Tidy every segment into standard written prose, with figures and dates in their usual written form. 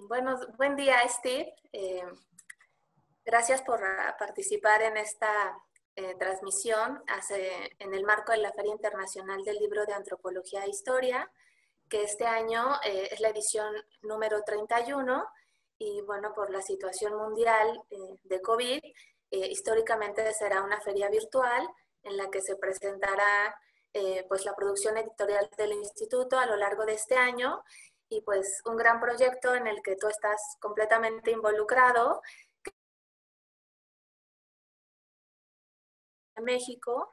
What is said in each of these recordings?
Bueno, buen día, Steve. Gracias por participar en esta transmisión en el marco de la Feria Internacional del Libro de Antropología e Historia, que este año es la edición número 31 y bueno, por la situación mundial de COVID, históricamente será una feria virtual en la que se presentará pues la producción editorial del instituto a lo largo de este año y pues un gran proyecto en el que tú estás completamente involucrado en México,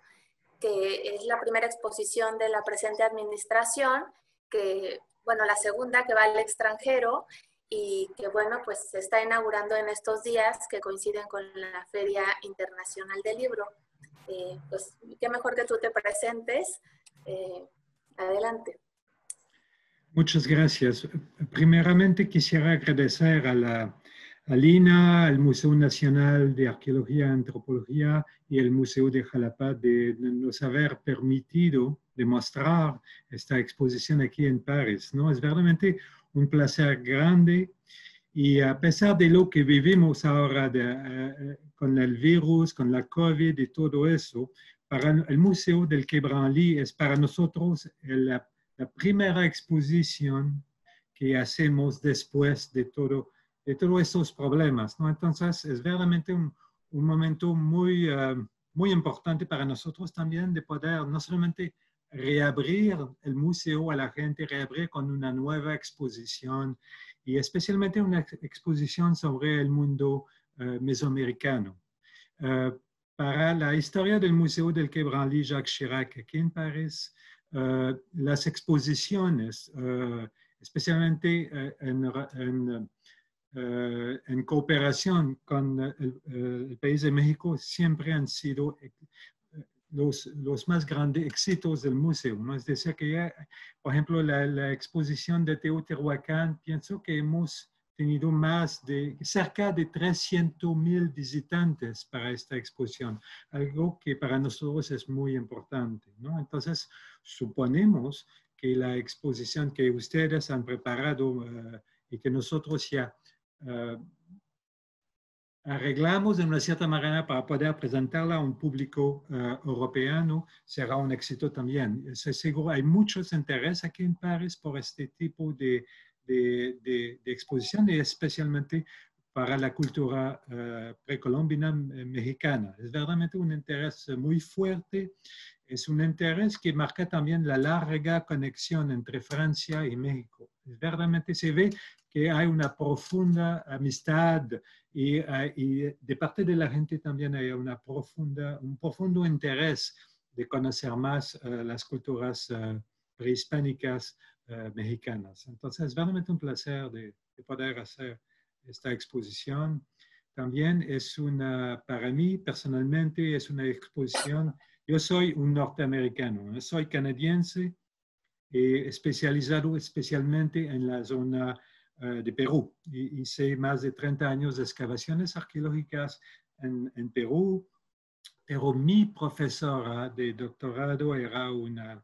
que es la primera exposición de la presente administración, que, bueno, la segunda que va al extranjero y que, bueno, pues se está inaugurando en estos días que coinciden con la Feria Internacional del Libro. Pues, qué mejor que tú te presentes. Adelante. Muchas gracias. Primeramente quisiera agradecer a Lina, al Museo Nacional de Arqueología y Antropología y el Museo de Jalapa de nos haber permitido demostrar esta exposición aquí en París, ¿no? Es verdaderamente un placer grande y a pesar de lo que vivimos ahora con el virus, con la COVID y todo eso, para el Museo del Quai Branly es para nosotros la primera exposición que hacemos después de todos esos problemas, ¿no? Entonces, es verdaderamente un momento muy importante para nosotros también de poder no solamente reabrir el museo a la gente, reabrir con una nueva exposición y especialmente una exposición sobre el mundo mesoamericano. Para la historia del Museo del Quai Branly Jacques Chirac aquí en París, las exposiciones, especialmente en cooperación con el país de México, siempre han sido los más grandes éxitos del museo, ¿no? Es decir, que ya, por ejemplo, la exposición de Teotihuacán, pienso que hemos tenido cerca de 300,000 visitantes para esta exposición, algo que para nosotros es muy importante, ¿no? Entonces, suponemos que la exposición que ustedes han preparado y que nosotros ya arreglamos de una cierta manera para poder presentarla a un público europeo, será un éxito también. Estoy seguro, hay muchos interés aquí en París por este tipo de exposición y especialmente para la cultura precolombina mexicana. Es verdaderamente un interés muy fuerte, es un interés que marca también la larga conexión entre Francia y México. Verdaderamente se ve que hay una profunda amistad y de parte de la gente también hay un profundo interés de conocer más las culturas prehispánicas mexicanas. Entonces, es verdaderamente un placer de poder hacer esta exposición. También para mí personalmente, es una exposición. Yo soy un norteamericano, ¿no? Soy canadiense, especializado especialmente en la zona de Perú. Hice más de 30 años de excavaciones arqueológicas en Perú, pero mi profesora de doctorado era una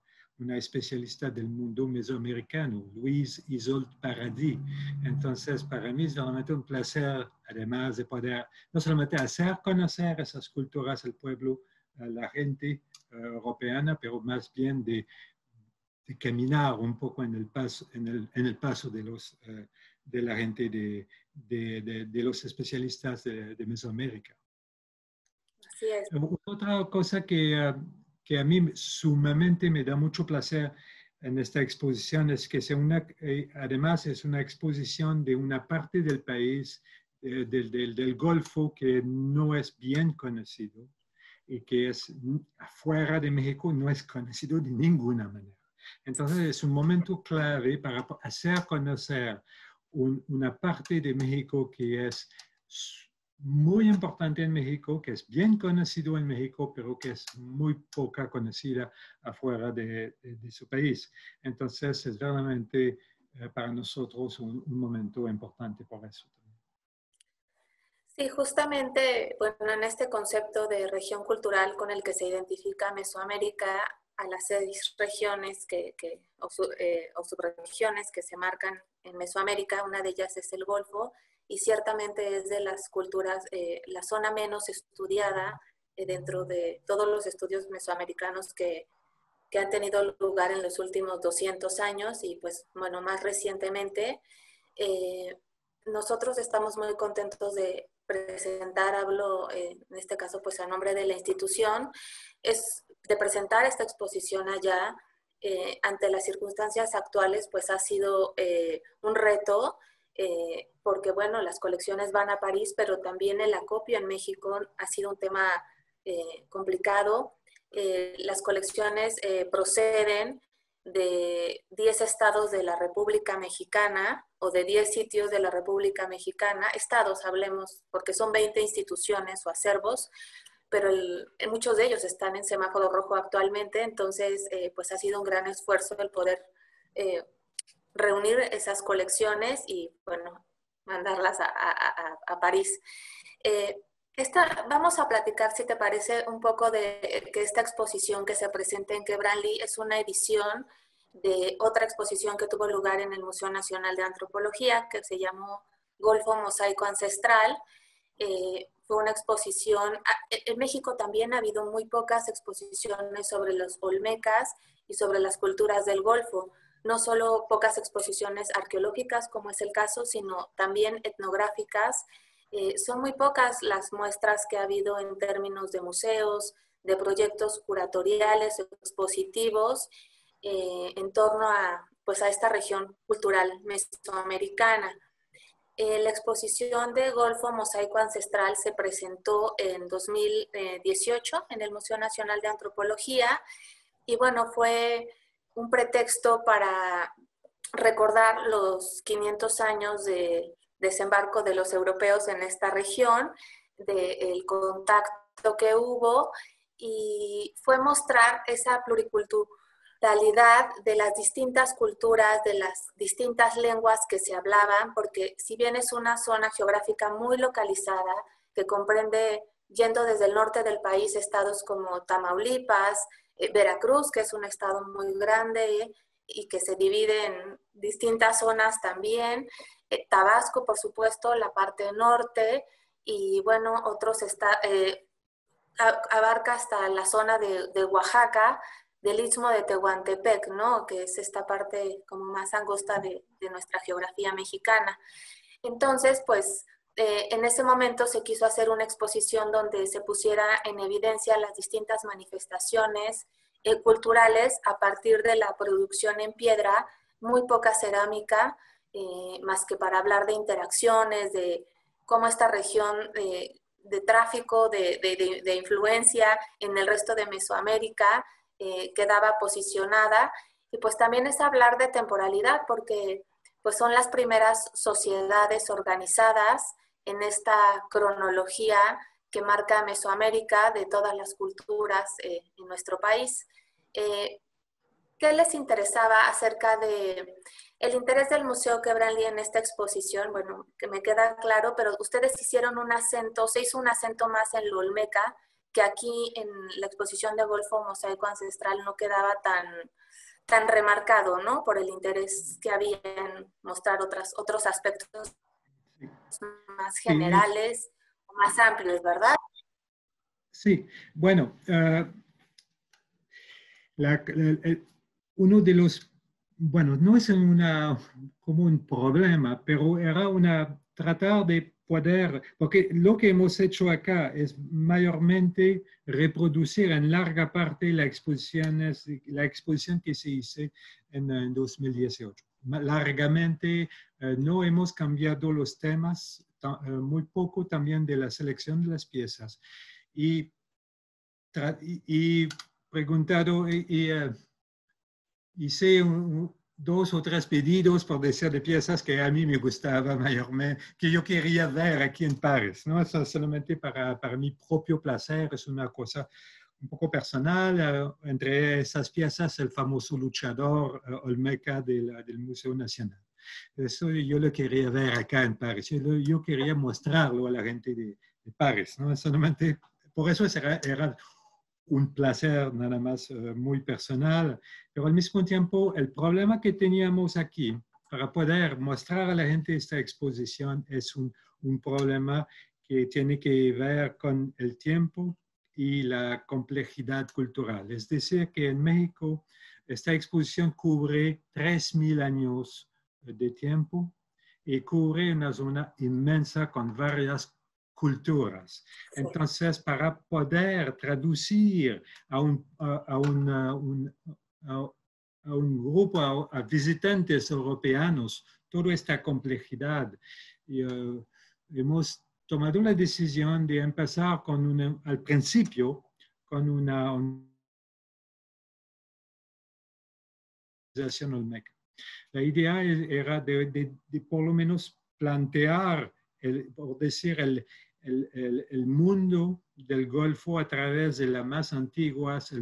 especialista del mundo mesoamericano, Louise Isolde Paradis. Entonces, para mí es realmente un placer, además de poder no solamente hacer conocer esas culturas al pueblo, a la gente europea, pero más bien de caminar un poco en el paso de la gente de los especialistas de Mesoamérica. Así es. Otra cosa que a mí sumamente me da mucho placer en esta exposición es que además es una exposición de una parte del país, del Golfo, que no es bien conocido y que es afuera de México, no es conocido de ninguna manera. Entonces es un momento clave para hacer conocer una parte de México que es muy importante en México, que es bien conocido en México, pero que es muy poca conocida afuera de su país. Entonces es realmente para nosotros un momento importante por eso también. Sí, justamente, bueno, en este concepto de región cultural con el que se identifica Mesoamérica a las 6 regiones o subregiones que se marcan en Mesoamérica, una de ellas es el Golfo, y ciertamente es de las culturas, la zona menos estudiada dentro de todos los estudios mesoamericanos que han tenido lugar en los últimos 200 años y pues bueno, más recientemente. Nosotros estamos muy contentos de presentar, hablo en este caso pues a nombre de la institución, es de presentar esta exposición allá. Ante las circunstancias actuales pues ha sido un reto, porque bueno, las colecciones van a París, pero también el acopio en México ha sido un tema complicado. Las colecciones proceden de 10 estados de la República Mexicana o de 10 sitios de la República Mexicana, estados hablemos, porque son 20 instituciones o acervos, pero muchos de ellos están en semáforo rojo actualmente, entonces pues ha sido un gran esfuerzo el poder reunir esas colecciones y bueno, mandarlas a París. Vamos a platicar, si te parece, un poco de que esta exposición que se presenta en Quebranli es una edición de otra exposición que tuvo lugar en el Museo Nacional de Antropología, que se llamó Golfo Mosaico Ancestral. Fue una exposición, en México también ha habido muy pocas exposiciones sobre los olmecas y sobre las culturas del Golfo. No solo pocas exposiciones arqueológicas, como es el caso, sino también etnográficas. Son muy pocas las muestras que ha habido en términos de museos, de proyectos curatoriales, expositivos, en torno pues a esta región cultural mesoamericana. La exposición de Golfo Mosaico Ancestral se presentó en 2018 en el Museo Nacional de Antropología y bueno, fue un pretexto para recordar los 500 años de desembarco de los europeos en esta región, del contacto que hubo, y fue mostrar esa pluriculturalidad de las distintas culturas, de las distintas lenguas que se hablaban, porque si bien es una zona geográfica muy localizada, que comprende, yendo desde el norte del país, estados como Tamaulipas, Veracruz, que es un estado muy grande y que se divide en distintas zonas también, Tabasco, por supuesto, la parte norte, y bueno, otros abarca hasta la zona de Oaxaca, del Istmo de Tehuantepec, ¿no? Que es esta parte como más angosta de nuestra geografía mexicana. Entonces, pues, en ese momento se quiso hacer una exposición donde se pusiera en evidencia las distintas manifestaciones culturales a partir de la producción en piedra, muy poca cerámica, más que para hablar de interacciones, de cómo esta región de tráfico, de influencia en el resto de Mesoamérica quedaba posicionada. Y pues también es hablar de temporalidad, porque pues son las primeras sociedades organizadas en esta cronología que marca Mesoamérica de todas las culturas en nuestro país. ¿Qué les interesaba acerca de el interés del Museo Quebranli en esta exposición? Bueno, que me queda claro, pero ustedes hicieron un acento, se hizo un acento más en lo olmeca, que aquí en la exposición de Golfo Mosaico Ancestral no quedaba tan remarcado, ¿no? Por el interés que había en mostrar otros aspectos más generales, más amplios, ¿verdad? Sí, bueno, uno de los, bueno, no es como un problema, pero era tratar de poder, porque lo que hemos hecho acá es mayormente reproducir en larga parte la exposición que se hizo en 2018. Largamente no hemos cambiado los temas, muy poco también de la selección de las piezas. Y preguntado, hice 2 o 3 pedidos, por decir, de piezas que a mí me gustaban mayormente, que yo quería ver aquí en París, ¿no? Eso solamente para mi propio placer, es una cosa un poco personal. Entre esas piezas, el famoso luchador olmeca del Museo Nacional. Eso yo lo quería ver acá en París. Yo quería mostrarlo a la gente de París, ¿no? Solamente, por eso era un placer nada más muy personal, pero al mismo tiempo el problema que teníamos aquí para poder mostrar a la gente esta exposición es un problema que tiene que ver con el tiempo y la complejidad cultural. Es decir, que en México esta exposición cubre 3.000 años de tiempo y cubre una zona inmensa con varias culturas. Entonces, para poder traducir a un grupo, a visitantes europeanos, toda esta complejidad, hemos tomado la decisión de empezar al principio con una organización olmeca. La idea era de por lo menos plantear, por decir, el mundo del Golfo a través de las más antiguas,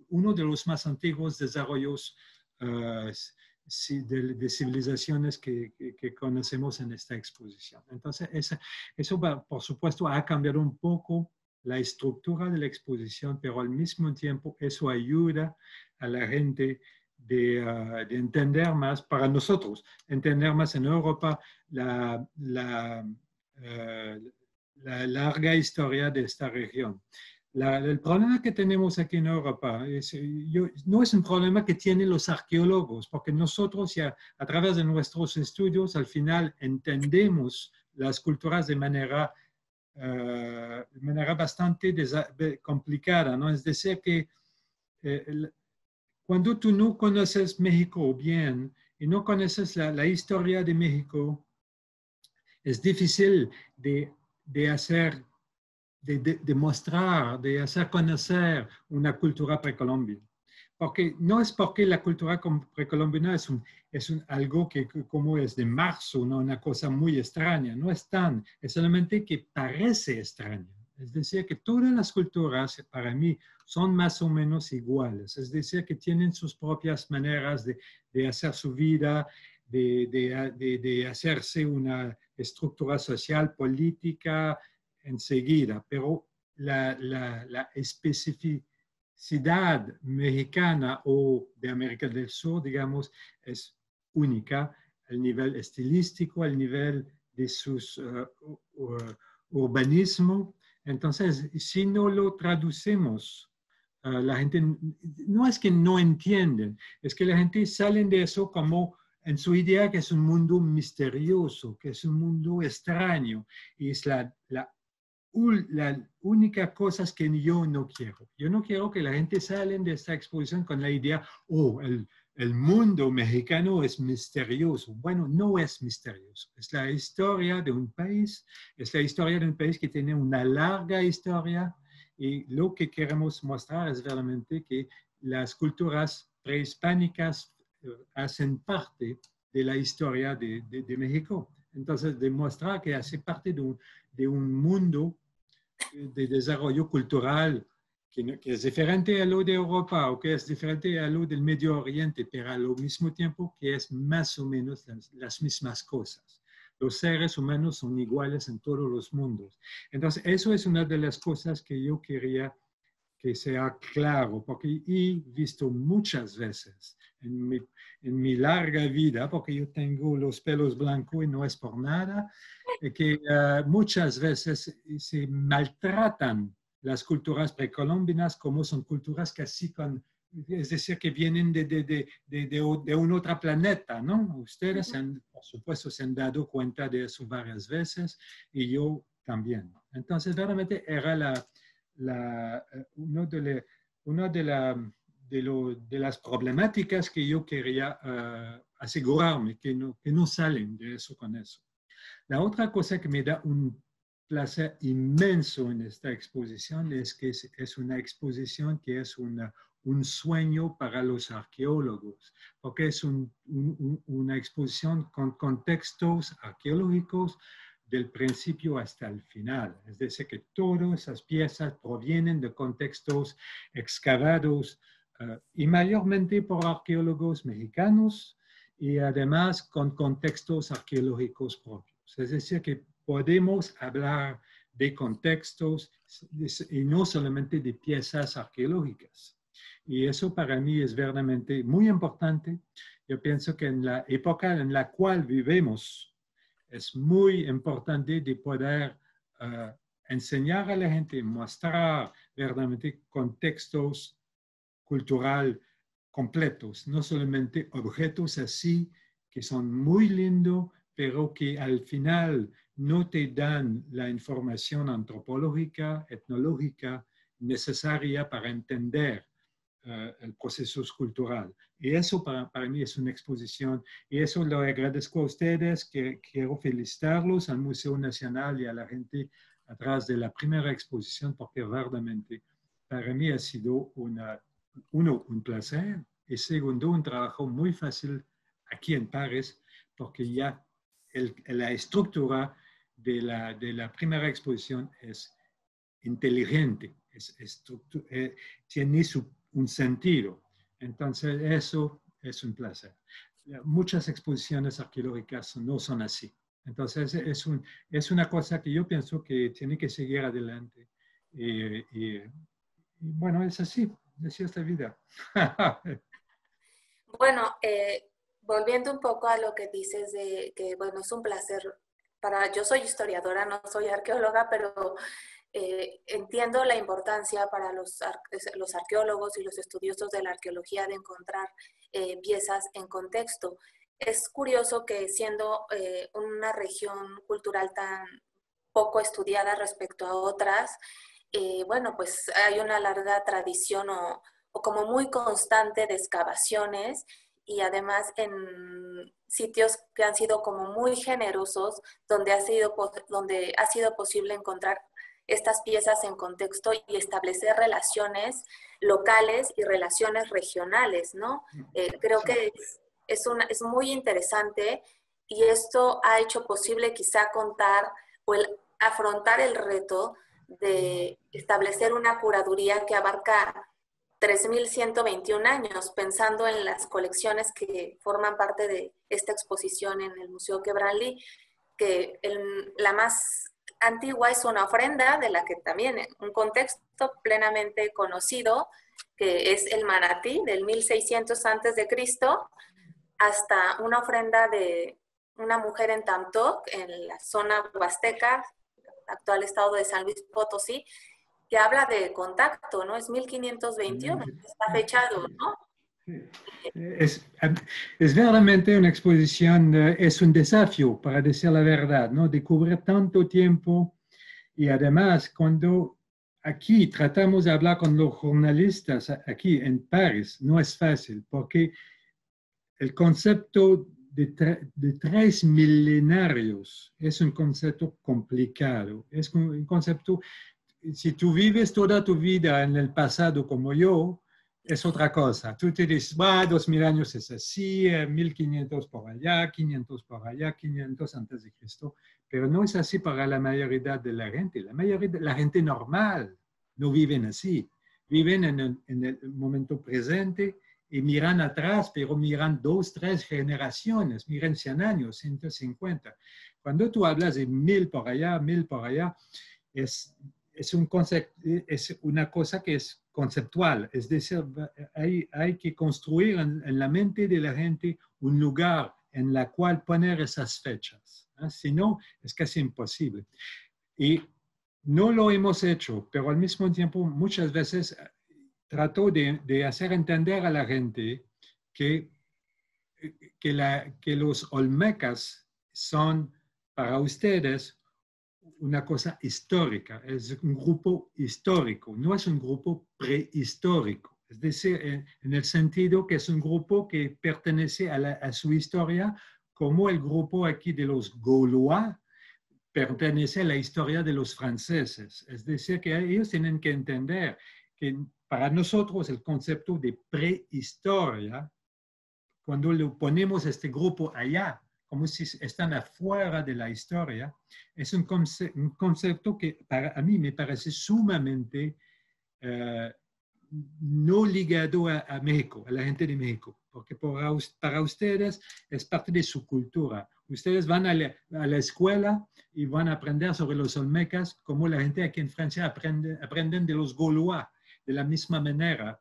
uno de los más antiguos desarrollos de civilizaciones que conocemos en esta exposición. Entonces, eso por supuesto ha cambiado un poco la estructura de la exposición, pero al mismo tiempo eso ayuda a la gente de entender más, para nosotros, entender más en Europa la larga historia de esta región. El problema que tenemos aquí en Europa no es un problema que tienen los arqueólogos, porque nosotros ya a través de nuestros estudios al final entendemos las culturas de manera bastante complicada, ¿no? Es decir, que cuando tú no conoces México bien y no conoces la historia de México, es difícil de mostrar, de hacer conocer una cultura precolombina. Porque no es porque la cultura precolombina es algo que como es de marzo, ¿no? Una cosa muy extraña, no es tan, es solamente que parece extraña. Es decir, que todas las culturas para mí son más o menos iguales, es decir, que tienen sus propias maneras de hacer su vida, de hacerse una estructura social, política, enseguida, pero la especificidad mexicana o de América del Sur, digamos, es única al nivel estilístico, al nivel de sus urbanismo. Entonces, si no lo traducimos, la gente no es que no entienden, es que la gente sale de eso como en su idea que es un mundo misterioso, que es un mundo extraño, y es la única cosa que yo no quiero. Yo no quiero que la gente salga de esta exposición con la idea, oh, el mundo mexicano es misterioso. Bueno, no es misterioso. Es la historia de un país, es la historia de un país que tiene una larga historia y lo que queremos mostrar es realmente que las culturas prehispánicas hacen parte de la historia de México. Entonces, demostrar que hace parte de un mundo de desarrollo cultural que es diferente a lo de Europa o que es diferente a lo del Medio Oriente, pero al mismo tiempo que es más o menos las mismas cosas. Los seres humanos son iguales en todos los mundos. Entonces, eso es una de las cosas que yo quería que sea claro, porque he visto muchas veces en mi larga vida, porque yo tengo los pelos blancos y no es por nada, que muchas veces se maltratan las culturas precolombinas como son culturas casi es decir, que vienen de un otro planeta, ¿no? Ustedes, por supuesto, se han dado cuenta de eso varias veces y yo también. Entonces, realmente era una de las problemáticas que yo quería asegurarme que no salen de eso con eso. La otra cosa que me da un placer inmenso en esta exposición es que es una exposición que es un sueño para los arqueólogos, porque es una exposición con contextos arqueológicos del principio hasta el final. Es decir, que todas esas piezas provienen de contextos excavados y mayormente por arqueólogos mexicanos y además con contextos arqueológicos propios. Es decir, que podemos hablar de contextos y no solamente de piezas arqueológicas. Y eso para mí es verdaderamente muy importante yo pienso que en la época en la cual vivimos es muy importante de poder enseñar a la gente, mostrar verdaderamente contextos cultural completos, no solamente objetos así que son muy lindos, pero que al final no te dan la información antropológica, etnológica necesaria para entender el proceso cultural. Y eso para mí es una exposición, y eso lo agradezco a ustedes, que quiero felicitarlos al Museo Nacional y a la gente atrás de la primera exposición, porque verdaderamente para mí ha sido un placer, y segundo, un trabajo muy fácil aquí en París, porque ya la estructura de la primera exposición es inteligente, tiene un sentido. Entonces, eso es un placer. Muchas exposiciones arqueológicas no son así. Entonces, es una cosa que yo pienso que tiene que seguir adelante. Y bueno, es así esta vida. Bueno, volviendo un poco a lo que dices de que, bueno, es un placer yo soy historiadora, no soy arqueóloga, pero entiendo la importancia para los arqueólogos y los estudiosos de la arqueología de encontrar piezas en contexto. Es curioso que siendo una región cultural tan poco estudiada respecto a otras, bueno, pues hay una larga tradición o como muy constante de excavaciones y además en sitios que han sido como muy generosos, donde ha sido posible encontrar estas piezas en contexto y establecer relaciones locales y relaciones regionales, ¿no? Creo que es muy interesante y esto ha hecho posible quizá contar o afrontar el reto de establecer una curaduría que abarca 3.121 años, pensando en las colecciones que forman parte de esta exposición en el Museo Quebranly, Lee, que la más antigua es una ofrenda de la que también un contexto plenamente conocido, que es el manatí del 1600 a.C., hasta una ofrenda de una mujer en Tamtoc, en la zona huasteca, actual estado de San Luis Potosí, que habla de contacto, ¿no? Es 1521, está fechado, ¿no? Es verdaderamente una exposición, es un desafío, para decir la verdad, ¿no? Descubrir tanto tiempo y además cuando aquí tratamos de hablar con los jornalistas aquí en París, no es fácil porque el concepto de 3 milenarios es un concepto complicado, es un concepto, si tú vives toda tu vida en el pasado como yo, es otra cosa. Tú te dices, 2000 años es así, 1500 por allá, 500 por allá, 500 antes de Cristo, pero no es así para la mayoría de la gente. La mayoría de la gente normal no viven así. Viven en el momento presente y miran atrás, pero miran 2, 3 generaciones, miran 100 años, 150. Cuando tú hablas de 1000 por allá, 1000 por allá, es una cosa que es conceptual, es decir, hay que construir en la mente de la gente un lugar en la cual poner esas fechas, ¿eh? Si no, es casi imposible. Y no lo hemos hecho, pero al mismo tiempo muchas veces trato de hacer entender a la gente que los olmecas son para ustedes una cosa histórica, es un grupo histórico, no es un grupo prehistórico. Es decir, en el sentido que es un grupo que pertenece a su historia, como el grupo aquí de los Gaulois pertenece a la historia de los franceses. Es decir, que ellos tienen que entender que para nosotros el concepto de prehistoria, cuando lo ponemos este grupo allá, como si están afuera de la historia, es un concepto que para mí me parece sumamente no ligado a México, a la gente de México, porque para ustedes es parte de su cultura. Ustedes van a la escuela y van a aprender sobre los olmecas como la gente aquí en Francia aprenden de los Gaulois, de la misma manera,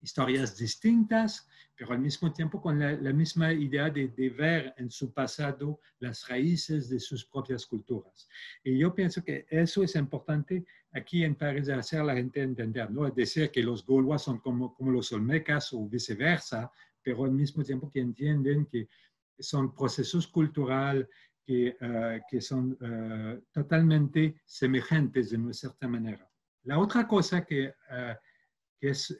historias distintas, pero al mismo tiempo con la misma idea de ver en su pasado las raíces de sus propias culturas. Y yo pienso que eso es importante aquí en París de hacer a la gente entender, no es decir que los gaulois son como los olmecas o viceversa, pero al mismo tiempo que entienden que son procesos culturales que son totalmente semejantes de una cierta manera. La otra cosa que es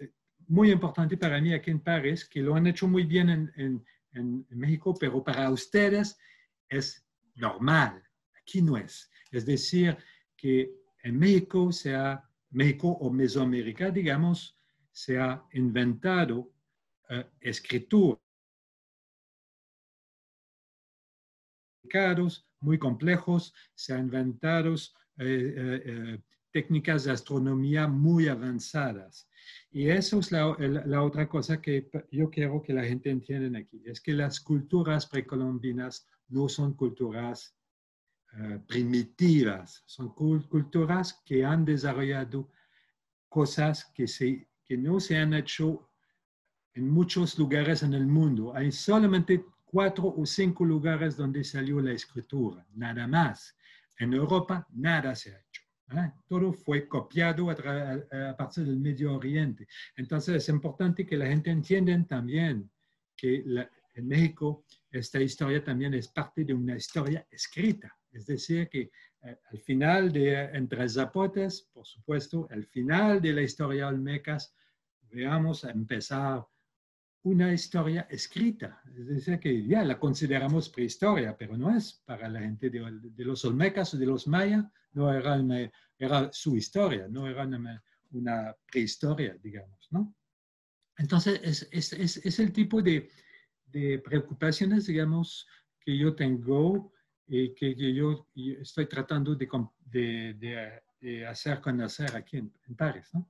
muy importante para mí aquí en París, que lo han hecho muy bien en México, pero para ustedes es normal. Aquí no es. Es decir, que en México, México o Mesoamérica, digamos, se ha inventado escritura muy complejos, se han inventado técnicas de astronomía muy avanzadas. Y eso es la otra cosa que yo quiero que la gente entienda aquí, es que las culturas precolombinas no son culturas primitivas, son culturas que han desarrollado cosas que no se han hecho en muchos lugares en el mundo. Hay solamente 4 o 5 lugares donde salió la escritura, nada más. En Europa nada se ha hecho. Todo fue copiado a partir del Medio Oriente. Entonces es importante que la gente entienda también que en México esta historia también es parte de una historia escrita. Es decir, que al final de Entre Zapotes, por supuesto, al final de la historia olmecas, veamos a empezar una historia escrita. Es decir, que ya la consideramos prehistoria, pero no es para la gente de los olmecas o de los mayas, no era su historia, no era una prehistoria, digamos, ¿no? Entonces, es el tipo de preocupaciones, digamos, que yo tengo y que yo estoy tratando de hacer conocer aquí en París, ¿no?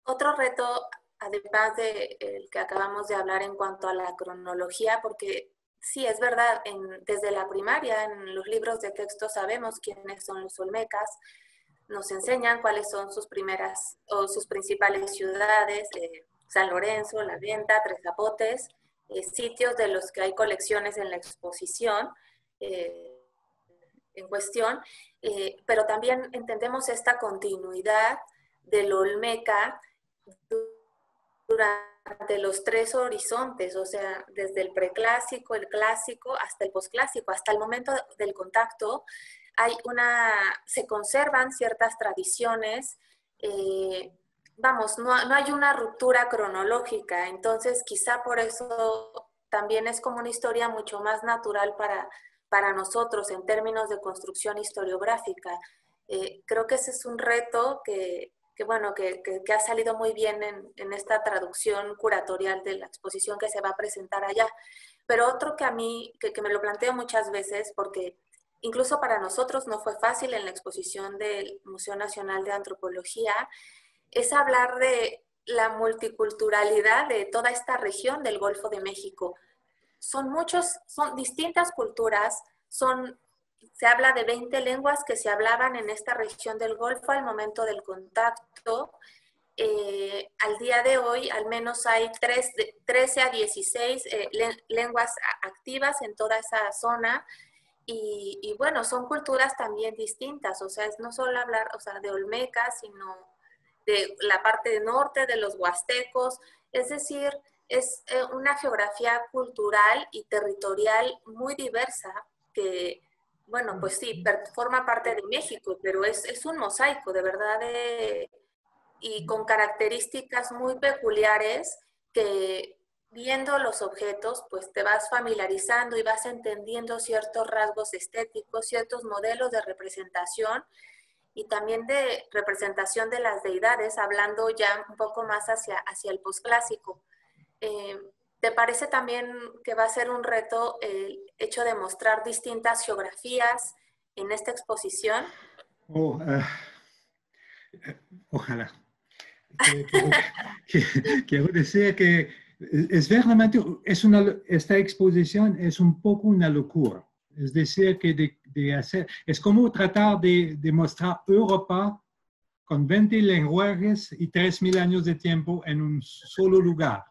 Otro reto, además del que acabamos de hablar en cuanto a la cronología, porque sí, es verdad, desde la primaria, en los libros de texto sabemos quiénes son los olmecas, nos enseñan cuáles son sus primeras o sus principales ciudades, San Lorenzo, La Venta, Tres Zapotes, sitios de los que hay colecciones en la exposición en cuestión, pero también entendemos esta continuidad del olmeca durante los 3 horizontes, o sea, desde el preclásico, el clásico, hasta el posclásico, hasta el momento del contacto, se conservan ciertas tradiciones, vamos, no hay una ruptura cronológica, entonces quizá por eso también es como una historia mucho más natural para nosotros en términos de construcción historiográfica. Creo que ese es un reto que ha salido muy bien en esta traducción curatorial de la exposición que se va a presentar allá. Pero otro que a mí, que me lo planteo muchas veces, porque incluso para nosotros no fue fácil en la exposición del Museo Nacional de Antropología, es hablar de la multiculturalidad de toda esta región del Golfo de México. Son distintas culturas, se habla de 20 lenguas que se hablaban en esta región del Golfo al momento del contacto. Al día de hoy, al menos hay 13 a 16 lenguas activas en toda esa zona. Y bueno, son culturas también distintas. O sea, es no solo hablar de olmecas, sino de la parte norte, de los huastecos. Es decir, es una geografía cultural y territorial muy diversa que, bueno, pues sí, forma parte de México, pero es un mosaico, de verdad, y con características muy peculiares que viendo los objetos, pues te vas familiarizando y vas entendiendo ciertos rasgos estéticos, ciertos modelos de representación y también de representación de las deidades, hablando ya un poco más hacia el posclásico. ¿Te parece también que va a ser un reto el hecho de mostrar distintas geografías en esta exposición? Ojalá. Quiero decir que es verdaderamente, esta exposición es un poco una locura. Es decir, que es como tratar de mostrar Europa con 20 lenguajes y 3.000 años de tiempo en un solo lugar,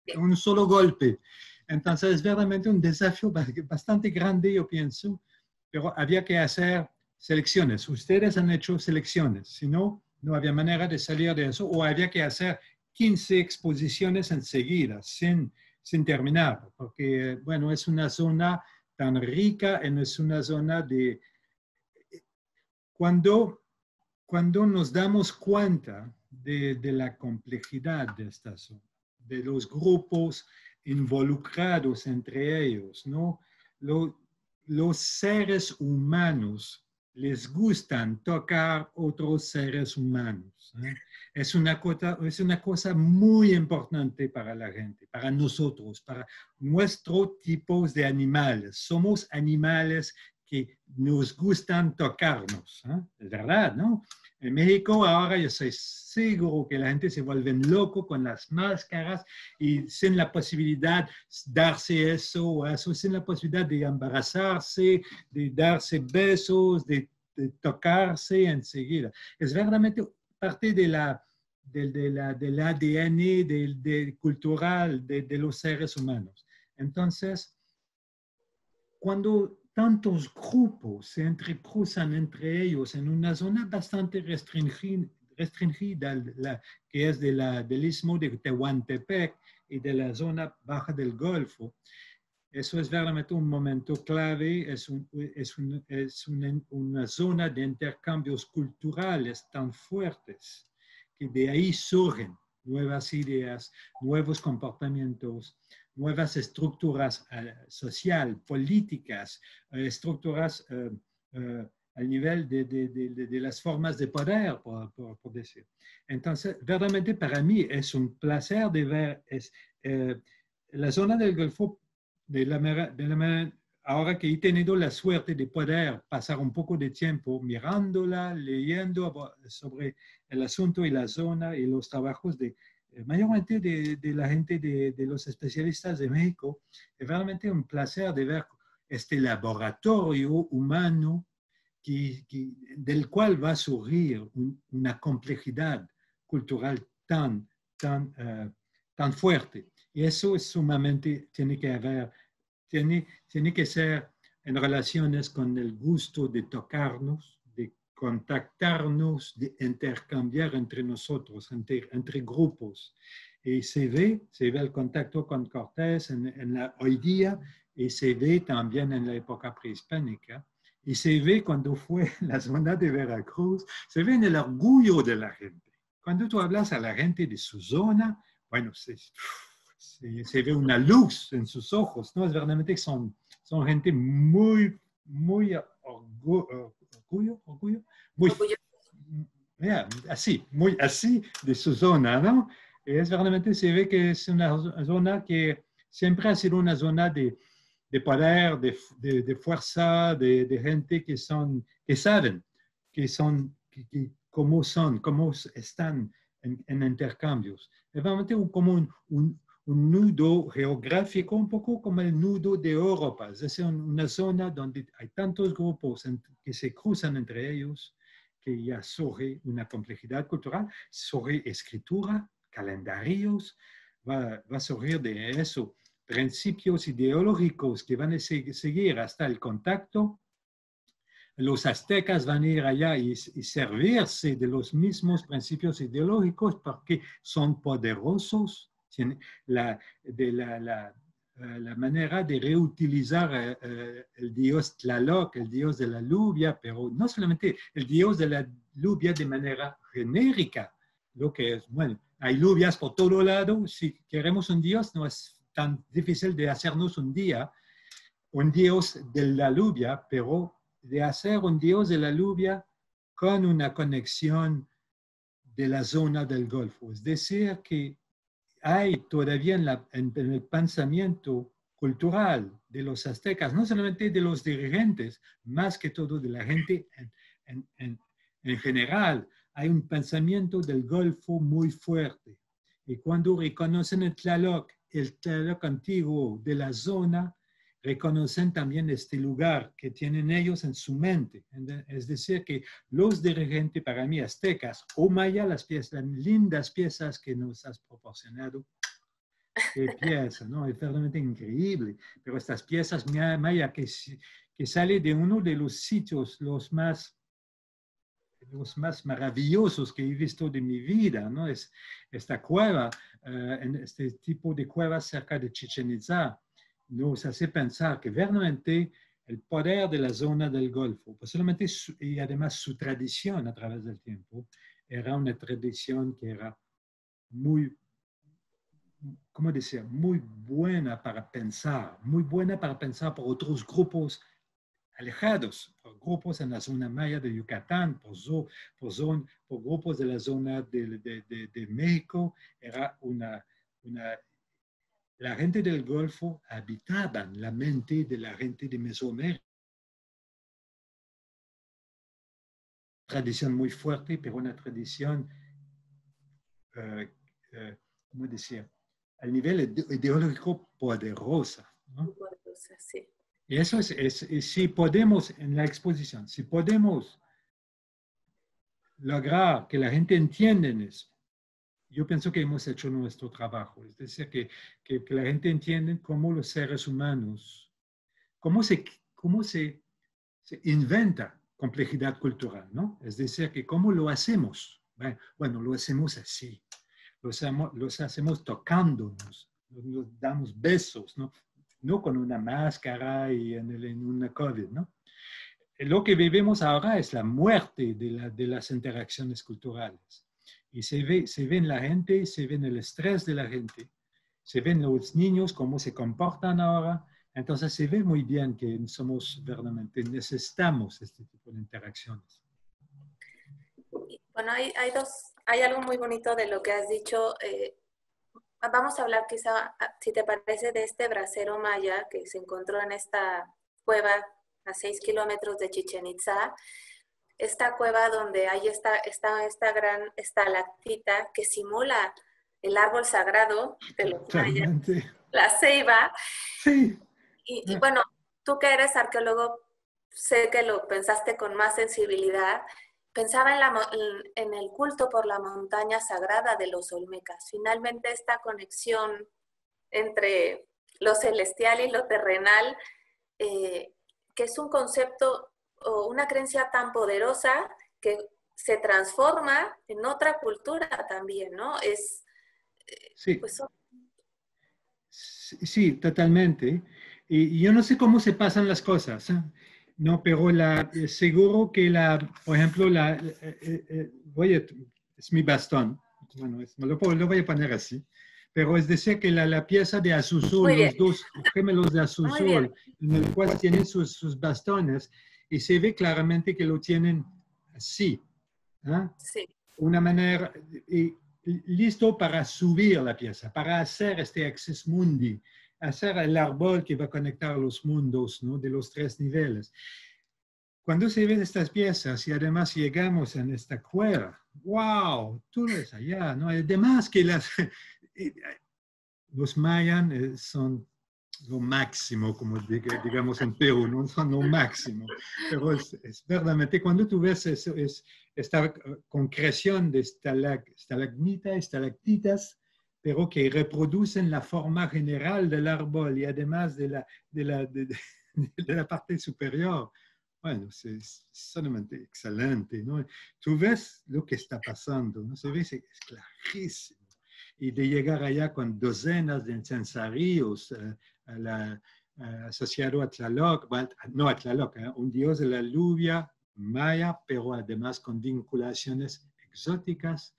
en un solo golpe. Entonces es verdaderamente un desafío bastante grande, yo pienso, pero había que hacer selecciones. Ustedes han hecho selecciones, si no, no había manera de salir de eso, o había que hacer 15 exposiciones enseguida, sin terminar, porque, bueno, es una zona tan rica, es una zona de... Cuando nos damos cuenta de la complejidad de esta zona, de los grupos involucrados entre ellos, ¿no? Los seres humanos les gustan tocar otros seres humanos, ¿eh? Es una cosa muy importante para la gente, para nosotros, para nuestros tipos de animales. Somos animales que nos gustan tocarnos, ¿eh? Es verdad, ¿no? En México ahora yo estoy seguro que la gente se vuelve loco con las máscaras y sin la posibilidad de darse eso, sin la posibilidad de embarazarse, de darse besos, de tocarse enseguida. Es verdaderamente parte del ADN cultural de los seres humanos. Entonces, cuando tantos grupos se entrecruzan entre ellos en una zona bastante restringida que es del istmo de Tehuantepec y de la zona baja del Golfo, eso es verdaderamente un momento clave, es una zona de intercambios culturales tan fuertes que de ahí surgen nuevas ideas, nuevos comportamientos, nuevas estructuras sociales, políticas, estructuras al nivel de las formas de poder, por decir. Entonces, verdaderamente para mí es un placer de ver la zona del Golfo ahora que he tenido la suerte de poder pasar un poco de tiempo mirándola, leyendo sobre el asunto y la zona y los trabajos mayormente de la gente de los especialistas de México, es realmente un placer de ver este laboratorio humano del cual va a surgir una complejidad cultural tan fuerte. Y eso es sumamente, tiene que ser en relaciones con el gusto de tocarnos, de contactarnos, de intercambiar entre nosotros, entre grupos. Y se ve el contacto con Cortés hoy día y se ve también en la época prehispánica. Y se ve cuando fue la zona de Veracruz, se ve en el orgullo de la gente. Cuando tú hablas a la gente de su zona, bueno, se ve una luz en sus ojos, ¿no? Es verdaderamente que son gente muy muy así de su zona, ¿no? Es verdaderamente se ve que es una zona que siempre ha sido una zona de poder, de fuerza, de gente que saben cómo están en intercambios. Es realmente como un nudo geográfico, un poco como el nudo de Europa, es decir, una zona donde hay tantos grupos que se cruzan entre ellos, que ya surge una complejidad cultural, surge escritura, calendarios, va a surgir de eso principios ideológicos que van a seguir hasta el contacto. Los aztecas van a ir allá y servirse de los mismos principios ideológicos porque son poderosos. La manera de reutilizar el dios Tlaloc, el dios de la lluvia, pero no solamente el dios de la lluvia de manera genérica, lo que es, bueno, hay lluvias por todo lado, si queremos un dios no es tan difícil de hacernos un dios de la lluvia, pero de hacer un dios de la lluvia con una conexión de la zona del Golfo. Es decir, que hay todavía en el pensamiento cultural de los aztecas, no solamente de los dirigentes, más que todo de la gente en general, hay un pensamiento del Golfo muy fuerte. Y cuando reconocen el Tlaloc antiguo de la zona, reconocen también este lugar que tienen ellos en su mente. Es decir, que los dirigentes, para mí, aztecas o mayas, las lindas piezas que nos has proporcionado, qué pieza, ¿no? Es verdaderamente increíble. Pero estas piezas mayas que salen de uno de los sitios los más maravillosos que he visto de mi vida, ¿no? Es esta cueva, este tipo de cuevas cerca de Chichén Itzá, nos hace pensar que verdaderamente el poder de la zona del Golfo, posiblemente y además su tradición a través del tiempo, era una tradición que era muy, ¿cómo decir? Muy buena para pensar por otros grupos alejados, por grupos en la zona maya de Yucatán, por grupos de la zona de México. Era la gente del Golfo habitaban la mente de la gente de Mesoamérica. Tradición muy fuerte, pero una tradición, ¿cómo decir? Al nivel ideológico poderosa, ¿no? Poderosa, sí. Y eso si podemos, en la exposición, si podemos lograr que la gente entienda eso, yo pienso que hemos hecho nuestro trabajo. Es decir, que la gente entienda cómo los seres humanos, cómo se inventa complejidad cultural, ¿no? Es decir, que cómo lo hacemos. Bueno, lo hacemos así. Los hacemos tocándonos, nos damos besos, ¿no? No con una máscara y en una COVID, ¿no? Lo que vivimos ahora es la muerte de las interacciones culturales. Y se ve en la gente, se ve en el estrés de la gente, se ven los niños cómo se comportan ahora. Entonces se ve muy bien que somos verdaderamente, necesitamos este tipo de interacciones. Bueno, hay algo muy bonito de lo que has dicho. Vamos a hablar quizá, si te parece, de este brasero maya que se encontró en esta cueva a 6 kilómetros de Chichén Itzá. Esta cueva donde hay esta gran estalactita que simula el árbol sagrado de los mayas, la ceiba. Sí. Y bueno, tú que eres arqueólogo, sé que lo pensaste con más sensibilidad. Pensaba en el culto por la montaña sagrada de los olmecas. Finalmente esta conexión entre lo celestial y lo terrenal, que es un concepto o una creencia tan poderosa que se transforma en otra cultura también, ¿no? Sí. Pues, Sí, totalmente. Y yo no sé cómo se pasan las cosas, ¿eh? No, pero seguro que por ejemplo, es mi bastón, bueno, lo voy a poner así, pero es decir que la pieza de Azuzul, los dos gemelos de Azuzul, en el cual tienen sus bastones, y se ve claramente que lo tienen así, ¿eh? sí. Una manera, listo para subir la pieza, para hacer este access mundi, hacer el árbol que va a conectar los mundos, ¿no? De los 3 niveles. Cuando se ven estas piezas y además llegamos en esta cueva, wow, tú ves allá, ¿no? Además que los mayas son lo máximo, como digamos en Perú, no son lo máximo, pero es verdaderamente, cuando tú ves eso, es esta concreción de estalactitas, pero que reproducen la forma general del árbol y además de la parte superior. Bueno, es solamente excelente, ¿no? Tú ves lo que está pasando, ¿no? Se ve, es clarísimo. Y de llegar allá con docenas de incensarios asociado a Tlaloc, no a Tlaloc, un dios de la lluvia maya, pero además con vinculaciones exóticas,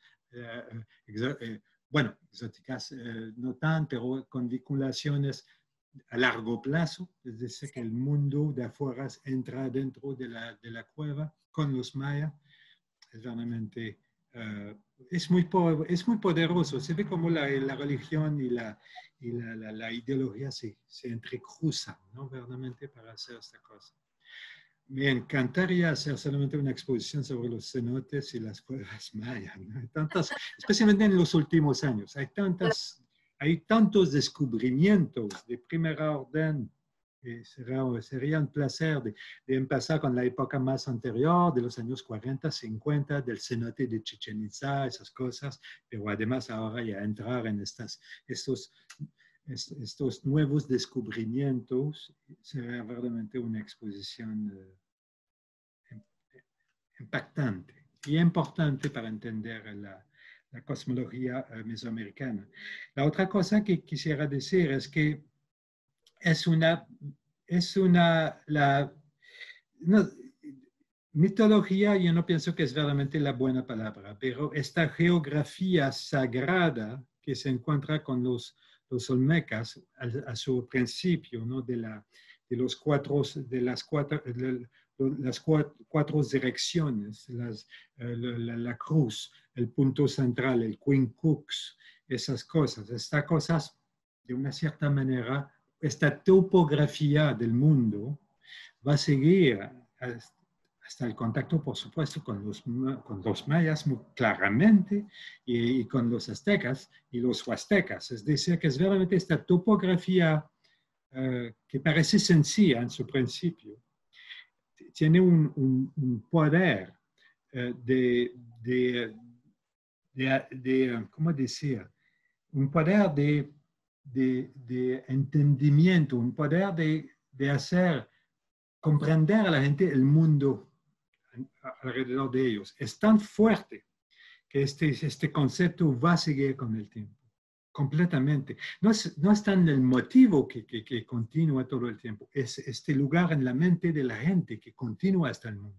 bueno, exóticas no tan, pero con vinculaciones a largo plazo, es decir, que el mundo de afuera entra dentro de la cueva con los mayas. Es realmente, es muy poderoso. Se ve como la religión y la ideología se entrecruzan, ¿no? Verdaderamente para hacer esta cosa. Me encantaría hacer solamente una exposición sobre los cenotes y las cuevas mayas, ¿no? Especialmente en los últimos años. Hay tantos descubrimientos de primer orden Sería un placer de empezar con la época más anterior, de los años 40, 50, del cenote de Chichén Itzá, esas cosas, pero además ahora ya entrar en estos nuevos descubrimientos será verdaderamente una exposición impactante y importante para entender la cosmología mesoamericana. La otra cosa que quisiera decir es que no, mitología yo no pienso que es verdaderamente la buena palabra, pero esta geografía sagrada que se encuentra con los olmecas a su principio, ¿no? de las cuatro direcciones, la cruz, el punto central, el Queen Crux, estas cosas de una cierta manera, esta topografía del mundo va a seguir hasta el contacto, por supuesto, con los mayas muy claramente y con los aztecas y los huastecas. Es decir, que es verdaderamente esta topografía que parece sencilla en su principio, tiene un poder ¿cómo decir? Un poder de entendimiento, un poder de hacer comprender a la gente el mundo alrededor de ellos. Es tan fuerte que este concepto va a seguir con el tiempo, completamente. No es tan el motivo que continúa todo el tiempo, es este lugar en la mente de la gente que continúa hasta el mundo.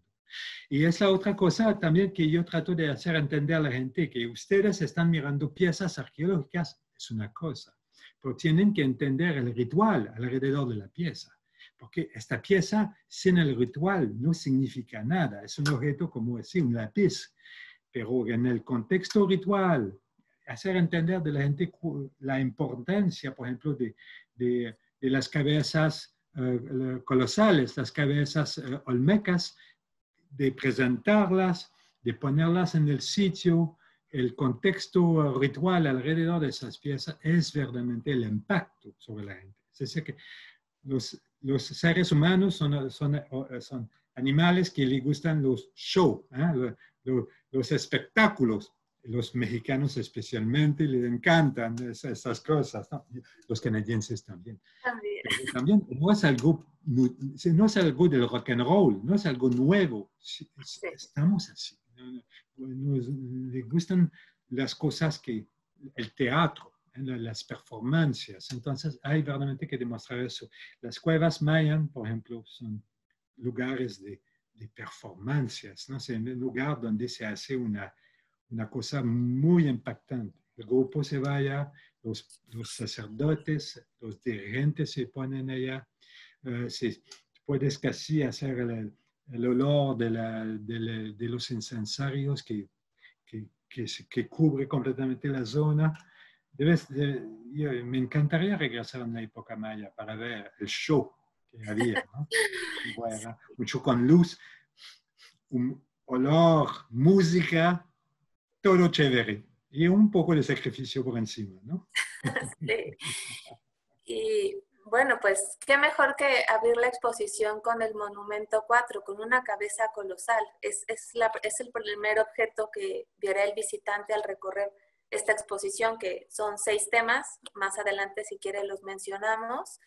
Y es la otra cosa también que yo trato de hacer entender a la gente, que ustedes están mirando piezas arqueológicas, es una cosa, pero tienen que entender el ritual alrededor de la pieza. Porque esta pieza sin el ritual no significa nada. Es un objeto como decir un lápiz. Pero en el contexto ritual, hacer entender de la gente la importancia, por ejemplo, de las cabezas colosales, las cabezas olmecas, de presentarlas, de ponerlas en el sitio, el contexto ritual alrededor de esas piezas es verdaderamente el impacto sobre la gente. Es decir, que los seres humanos son animales que les gustan los shows, los espectáculos. Los mexicanos especialmente les encantan esas cosas, ¿no? Los canadienses también. También no es algo del rock and roll, no es algo nuevo. Estamos así. Les gustan las cosas el teatro, las performancias. Entonces hay verdaderamente que demostrar eso. Las cuevas mayas, por ejemplo, son lugares de performancias, ¿no? Es un lugar donde se hace una cosa muy impactante. El grupo se vaya, los sacerdotes, los dirigentes se ponen allá, puedes casi hacer el olor de los incensarios que cubre completamente la zona. Me encantaría regresar a una época maya para ver el show que había, ¿no? Era mucho con luz, un olor, música, todo chévere. Y un poco de sacrificio por encima, ¿no? Sí. Y bueno, pues qué mejor que abrir la exposición con el Monumento 4, con una cabeza colosal. Es el primer objeto que verá el visitante al recorrer esta exposición, que son 6 temas. Más adelante, si quiere, los mencionamos.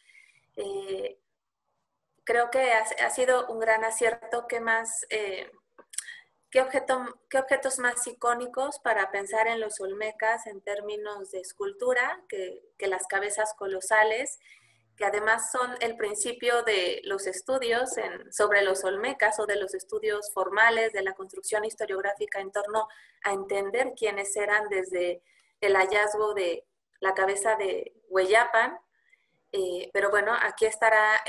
Creo que ha sido un gran acierto. ¿Qué objetos más icónicos para pensar en los olmecas en términos de escultura que las cabezas colosales, que además son el principio de los estudios sobre los olmecas o de los estudios formales de la construcción historiográfica en torno a entender quiénes eran desde el hallazgo de la cabeza de Hueyapan? Pero bueno, aquí estará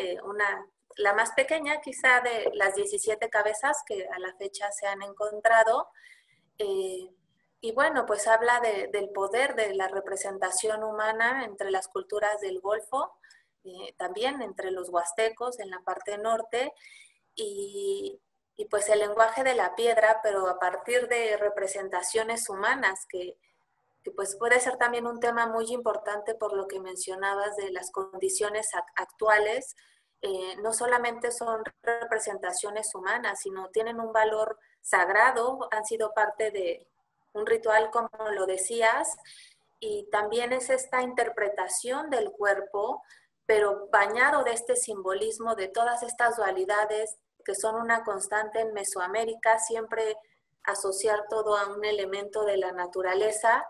la más pequeña quizá de las 17 cabezas que a la fecha se han encontrado. Y bueno, pues habla del poder de la representación humana entre las culturas del Golfo, también entre los huastecos en la parte norte, y pues el lenguaje de la piedra, pero a partir de representaciones humanas que pues puede ser también un tema muy importante por lo que mencionabas de las condiciones actuales no solamente son representaciones humanas, sino tienen un valor sagrado, han sido parte de un ritual, como lo decías, y también es esta interpretación del cuerpo, pero bañado de este simbolismo, de todas estas dualidades que son una constante en Mesoamérica, siempre asociar todo a un elemento de la naturaleza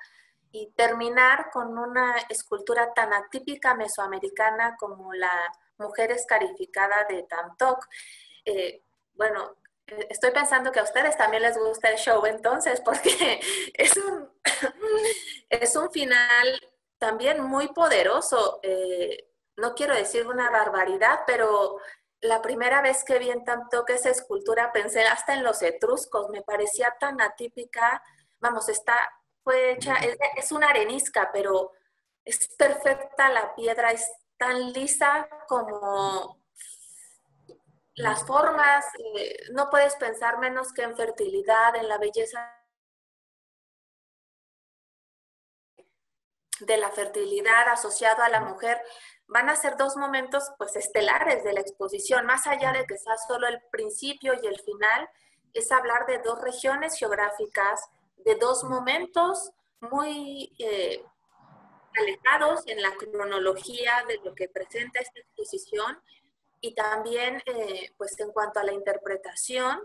y terminar con una escultura tan atípica mesoamericana como la mujer escarificada de Tamtok. Bueno, estoy pensando que a ustedes también les gusta el show entonces, porque es un final también muy poderoso. No quiero decir una barbaridad, pero la primera vez que vi en Tamtok esa escultura pensé hasta en los etruscos, me parecía tan atípica. Vamos, fue hecha, es una arenisca, pero es perfecta la piedra, es tan lisa como las formas, no puedes pensar menos que en fertilidad, en la belleza de la fertilidad asociado a la mujer. Van a ser dos momentos pues estelares de la exposición, más allá de que sea solo el principio y el final, es hablar de dos regiones geográficas, de dos momentos muy alejados en la cronología de lo que presenta esta exposición y también pues en cuanto a la interpretación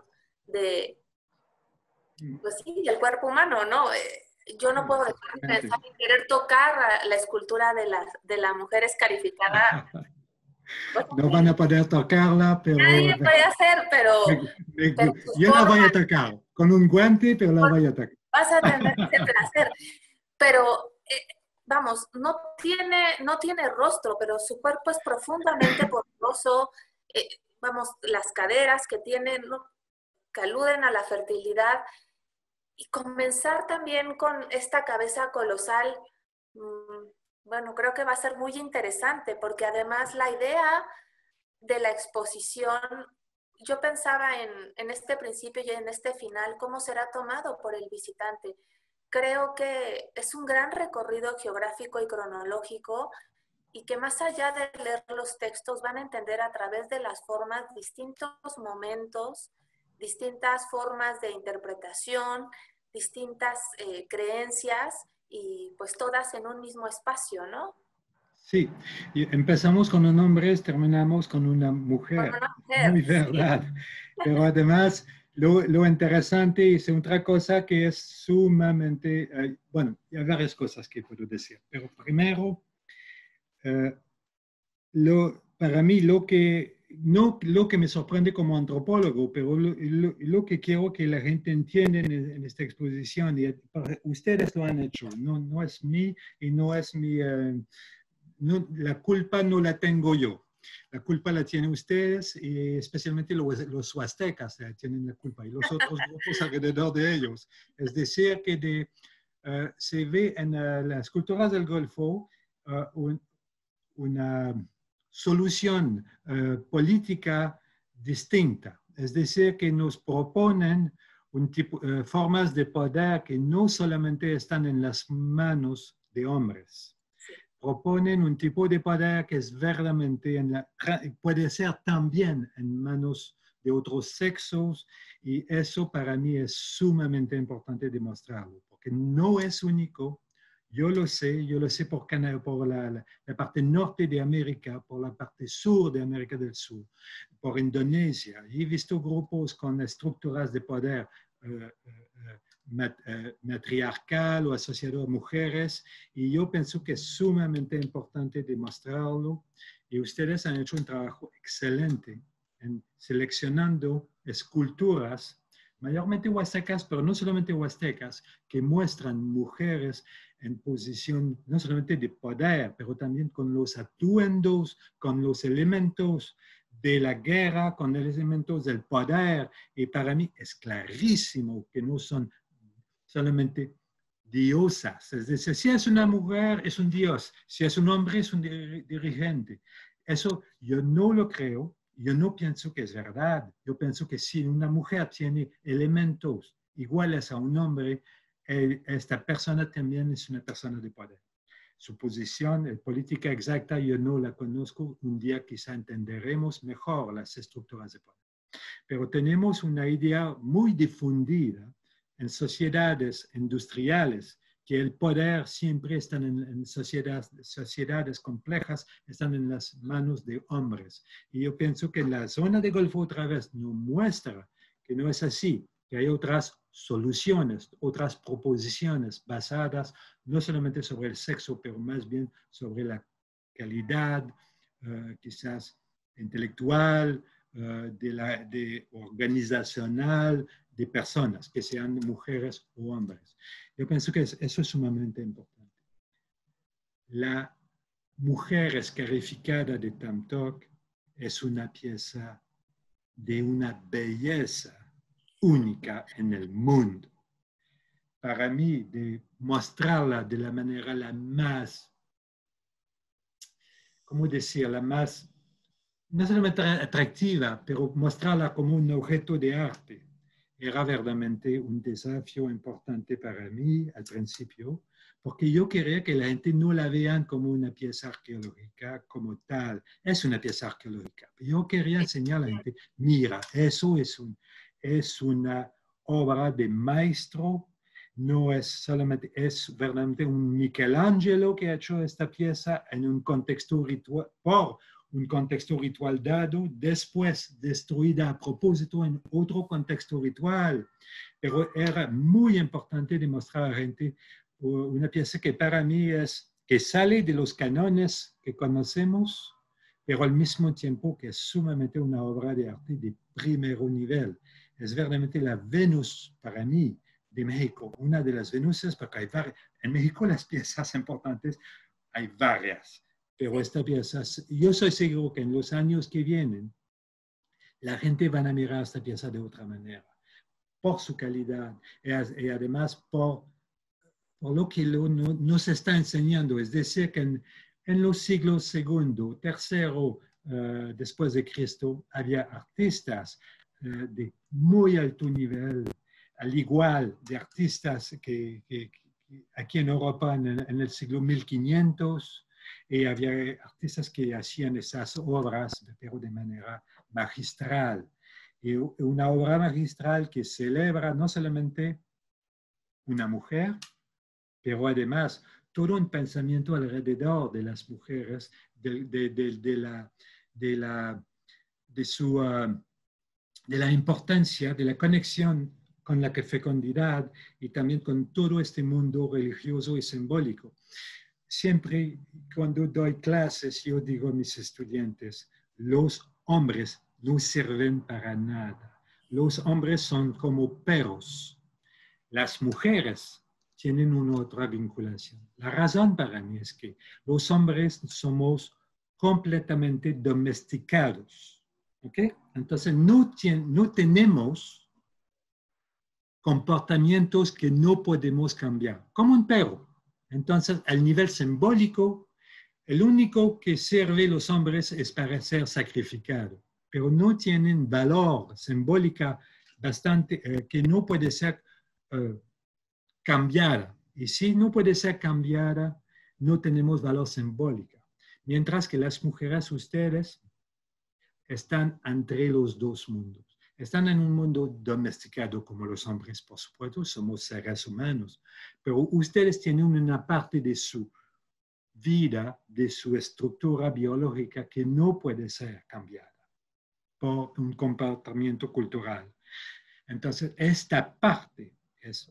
de pues sí, del cuerpo humano, ¿no? Yo no puedo dejar de pensar en querer tocar la escultura de la mujer escarificada. No van a poder tocarla, pero Nadie puede hacer, pero sus yo la voy a formas, tocar con un guante, pero la voy a tocar. vas a tener ese placer. Pero, vamos, no tiene rostro, pero su cuerpo es profundamente poderoso. Vamos, las caderas que tienen, ¿no?, que aluden a la fertilidad. Y comenzar también con esta cabeza colosal, bueno, creo que va a ser muy interesante, porque además la idea de la exposición, yo pensaba en este principio y en este final, cómo será tomado por el visitante. Creo que es un gran recorrido geográfico y cronológico y que más allá de leer los textos van a entender a través de las formas distintos momentos, distintas formas de interpretación, distintas creencias y pues todas en un mismo espacio, ¿no? Sí, y empezamos con un hombre, terminamos con una Con mujer, una mujer, muy sí. verdad. Pero además, lo interesante es otra cosa que es sumamente, bueno, hay varias cosas que puedo decir, pero primero, para mí no lo que me sorprende como antropólogo, pero lo que quiero que la gente entienda en esta exposición, y ustedes lo han hecho, no es mí y no es mi... no, la culpa no la tengo yo. La culpa la tienen ustedes y especialmente los huastecas tienen la culpa y los otros grupos alrededor de ellos. Es decir, que se ve en las culturas del Golfo una solución política distinta. Es decir, que nos proponen formas de poder que no solamente están en las manos de hombres. Proponen un tipo de poder que es verdaderamente, puede ser también en manos de otros sexos, y eso para mí es sumamente importante demostrarlo, porque no es único. Yo lo sé por la parte norte de América, por la parte sur de América del Sur, por Indonesia. He visto grupos con estructuras de poder matriarcal o asociado a mujeres, y yo pienso que es sumamente importante demostrarlo, y ustedes han hecho un trabajo excelente en seleccionando esculturas, mayormente huastecas, pero no solamente huastecas, que muestran mujeres en posición no solamente de poder, pero también con los atuendos, con los elementos de la guerra, con los elementos del poder, y para mí es clarísimo que no son solamente diosas. Es decir, si es una mujer, es un dios. Si es un hombre, es un dirigente. Eso yo no lo creo. Yo no pienso que es verdad. Yo pienso que si una mujer tiene elementos iguales a un hombre, esta persona también es una persona de poder. su posición, la política exacta, yo no la conozco. Un día quizá entenderemos mejor las estructuras de poder. Pero tenemos una idea muy difundida en sociedades industriales que el poder siempre está en sociedades complejas, están en las manos de hombres. Y yo pienso que la zona de Golfo otra vez nos muestra que no es así, que hay otras soluciones, otras proposiciones basadas no solamente sobre el sexo, pero más bien sobre la calidad, quizás intelectual, de organizacional de personas, que sean mujeres o hombres. Yo pienso que eso es sumamente importante. La mujer escarificada de Tam Tok es una pieza de una belleza única en el mundo. Para mí, de mostrarla de la manera la más, ¿cómo decir? La más, no solamente atractiva, pero mostrarla como un objeto de arte. Era verdaderamente un desafío importante para mí al principio, porque yo quería que la gente no la vean como una pieza arqueológica como tal. Es una pieza arqueológica. Yo quería enseñar a la gente, mira, eso es una obra de maestro, no es solamente, es verdaderamente un Michelangelo que ha hecho esta pieza en un contexto ritual, por un contexto ritual dado, después destruida a propósito en otro contexto ritual. Pero era muy importante demostrar a la gente una pieza que para mí es, que sale de los cánones que conocemos, pero al mismo tiempo que es sumamente una obra de arte de primer nivel. Es verdaderamente la Venus para mí de México, una de las Venuses, porque hay varias. En México las piezas importantes hay varias. Pero esta pieza, yo soy seguro que en los años que vienen, la gente va a mirar esta pieza de otra manera, por su calidad y además por lo que nos está enseñando. Es decir, que en los siglos segundo, tercero después de Cristo, había artistas de muy alto nivel, al igual de artistas que aquí en Europa en el siglo 1500, y había artistas que hacían esas obras, pero de manera magistral. Y una obra magistral que celebra no solamente una mujer, pero además todo un pensamiento alrededor de las mujeres, de la importancia, de la conexión con la fecundidad y también con todo este mundo religioso y simbólico. Siempre cuando doy clases, yo digo a mis estudiantes, los hombres no sirven para nada. Los hombres son como perros. Las mujeres tienen una otra vinculación. La razón para mí es que los hombres somos completamente domesticados. ¿Okay? Entonces no tenemos comportamientos que no podemos cambiar, como un perro. Entonces, al nivel simbólico, el único que sirve los hombres es para ser sacrificado, pero no tienen valor simbólica bastante que no puede ser cambiada. Y si no puede ser cambiada, no tenemos valor simbólica. Mientras que las mujeres, ustedes, están entre los dos mundos. Están en un mundo domesticado como los hombres, por supuesto, somos seres humanos, pero ustedes tienen una parte de su vida, de su estructura biológica que no puede ser cambiada por un comportamiento cultural. Entonces, esta parte es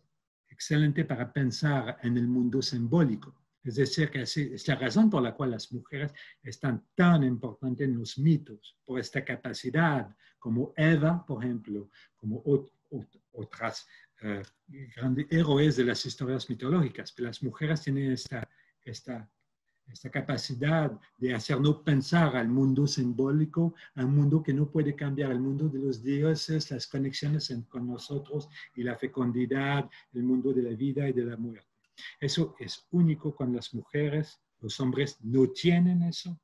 excelente para pensar en el mundo simbólico. Es decir, que es la razón por la cual las mujeres están tan importantes en los mitos, por esta capacidad, como Eva, por ejemplo, como otras grandes héroes de las historias mitológicas. Pero las mujeres tienen esta capacidad de hacernos pensar al mundo simbólico, al mundo que no puede cambiar, al mundo de los dioses, las conexiones con nosotros y la fecundidad, el mundo de la vida y de la muerte. Eso es único con las mujeres, los hombres no tienen eso.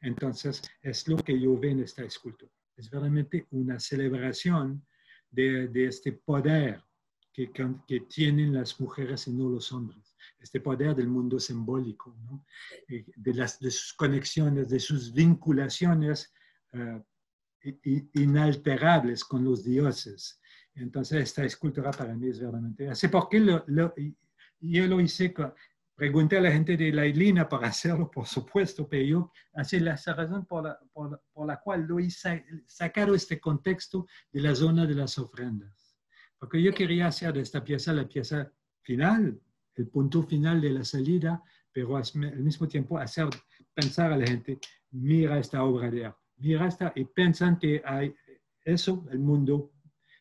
Entonces, es lo que yo veo en esta escultura. Es realmente una celebración de este poder que tienen las mujeres y no los hombres. este poder del mundo simbólico, ¿no? De sus conexiones, de sus vinculaciones inalterables con los dioses. Entonces, esta escultura para mí es verdaderamente... Así porque yo lo hice, pregunté a la gente de la Islina para hacerlo, por supuesto, pero yo, así la razón por la cual lo hice, sacar este contexto de la zona de las ofrendas. Porque yo quería hacer de esta pieza la pieza final, el punto final de la salida, pero al mismo tiempo hacer pensar a la gente, mira esta obra de arte, mira esta, y piensan que hay eso, el mundo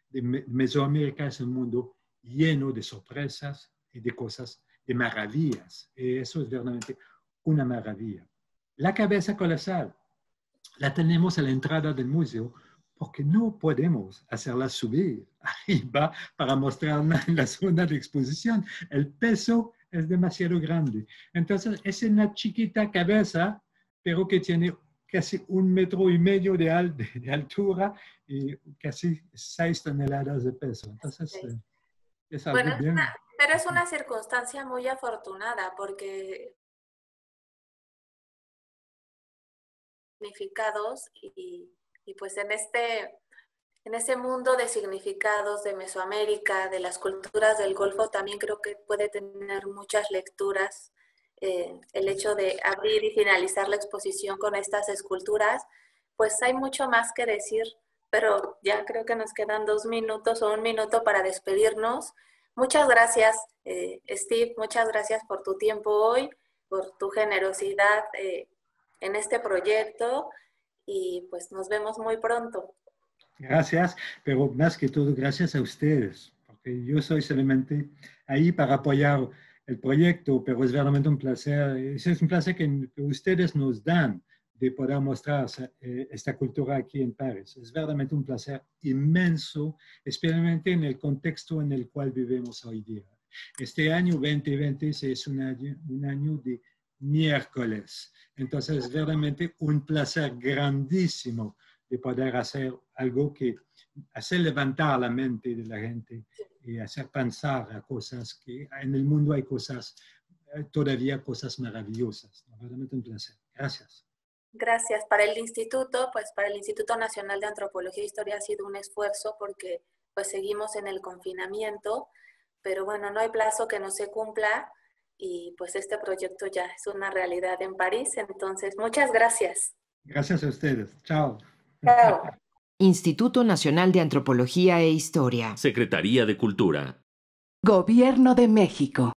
de Mesoamérica es un mundo lleno de sorpresas y de cosas, de maravillas. Y eso es verdaderamente una maravilla. La cabeza colosal la tenemos a la entrada del museo porque no podemos hacerla subir arriba para mostrarla en la zona de exposición. El peso es demasiado grande. Entonces, es una chiquita cabeza, pero que tiene casi 1,5 metros de altura y casi 6 toneladas de peso. Entonces, es algo bueno, bien. pero es una circunstancia muy afortunada porque significados y pues en ese mundo de significados de Mesoamérica, de las culturas del Golfo, también creo que puede tener muchas lecturas. El hecho de abrir y finalizar la exposición con estas esculturas, pues hay mucho más que decir, pero ya creo que nos quedan 2 minutos o 1 minuto para despedirnos. Muchas gracias, Steve, muchas gracias por tu tiempo hoy, por tu generosidad en este proyecto y pues nos vemos muy pronto. Gracias, pero más que todo, gracias a ustedes, porque yo soy solamente ahí para apoyar el proyecto, pero es verdaderamente un placer, es un placer que ustedes nos dan de poder mostrar esta cultura aquí en París. Es verdaderamente un placer inmenso, especialmente en el contexto en el cual vivimos hoy día. Este año 2020 es un año de miércoles, entonces es verdaderamente un placer grandísimo de poder hacer algo que hacer levantar la mente de la gente y hacer pensar a cosas que en el mundo hay cosas, todavía cosas maravillosas. Realmente un placer. Gracias. Gracias. Para el instituto, pues para el Instituto Nacional de Antropología e Historia ha sido un esfuerzo porque pues seguimos en el confinamiento, pero bueno, no hay plazo que no se cumpla y pues este proyecto ya es una realidad en París. Entonces, muchas gracias. Gracias a ustedes. Chao. Chao. Instituto Nacional de Antropología e Historia. Secretaría de Cultura. Gobierno de México.